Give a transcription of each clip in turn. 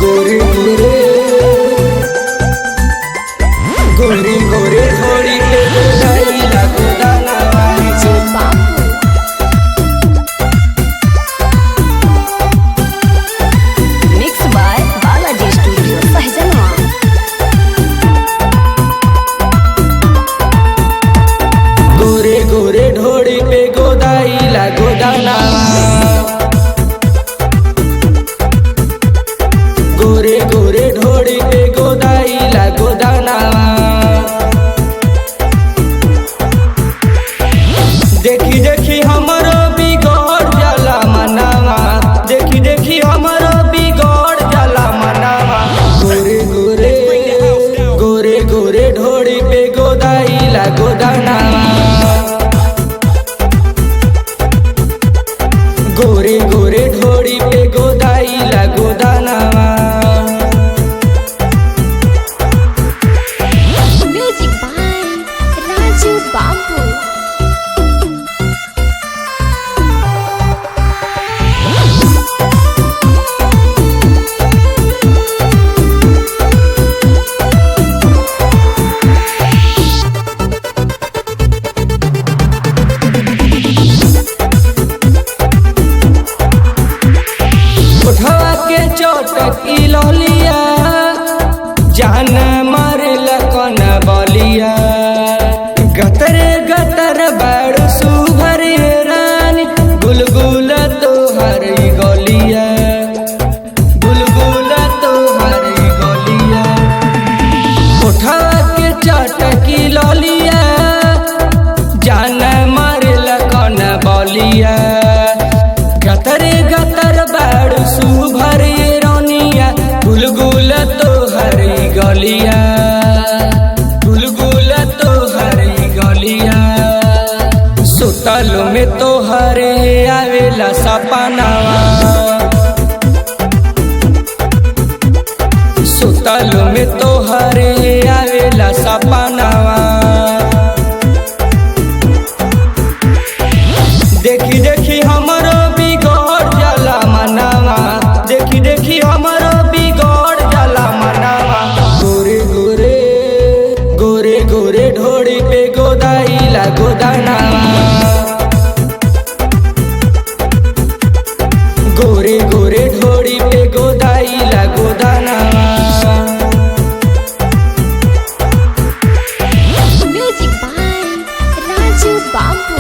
गोरे गोरे गोरे गोरे थोड़ी के गोदाई लागो दाना वाली mix by Balaji studio Sahjanwa. गोरे गोरे ढोड़ी पे गोदाई लागो दाना गोरे गोरे ढोड़ी पे गोदाई लागो दाना देखी देखी हमरो बिगड़ जाला मनावा देखी देखी हमरो बिगड़ जाला मनावा गोरे गोरे गोरे गोरे ढोड़ी पे गोदाई लागो दाना गोरे गोरे ढोड़ी पे गोदाई लागो दाना म्यूजिक बाय राजू बाबू। उठवा के चोटक इलिया जान मारे लकन बलिया गतरे गतर बड़ सुभर रानी गुलगुल तोहर गलिया गुलगुल तोहर गलिया उठवा के चोटक इलिया जान मारे लकन बलिया गतरे गतर बड़ सुभर रोनिया गुलगुल तोहर गलिया गुलगुल तोहर गलिया सुतल में तोहरे आवेला सपनावा सुतल में तोहरे आवेला सपनावा देखी देखी हमरो बिगड़ जाला मनावा देखी देखी हमरो बिगड़ जाला मनावा गोरे गोरे गोरे गोरे ढोड़ी पे गोदाई लागो दाना गोरे गोरे ढोड़ी पे गोदाई लागो दाना म्यूजिक बाय राजू बाबू।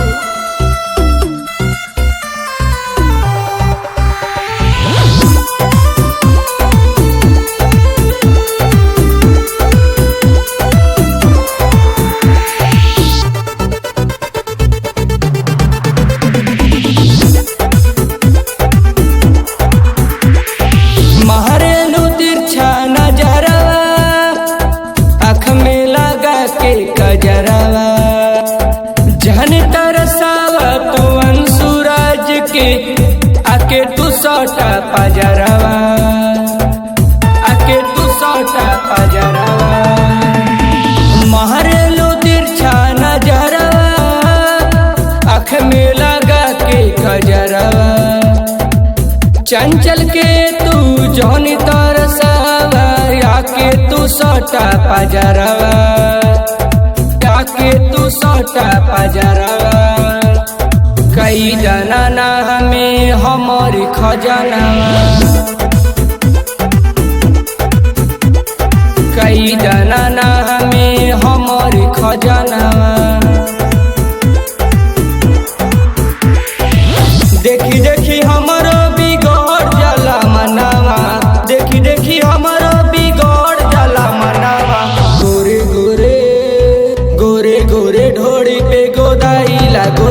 महरेलू तिरछा नजरवा आँख में लगा के कजरवा जहन तरसावा तू अंसुराज के आके तू सौटा पजरवा आके तू सौटा पजरवा महरेलू तिरछा नजरवा आँख में लगा के कजरवा चंचल के तू जौनी तरसावा आके तू सौटा पजरवा आके तू सौटा पजरवा कई जनाना हमें हमारी खजाना कई जनाना हमें हमारी खजाना देखी देखी हमरो बिगड़ जाला मनावा देखी देखी हमरो बिगड़ जाला मनावा गोरे गोरे गोरे गोरे ढोड़ी पे गोदाई लागो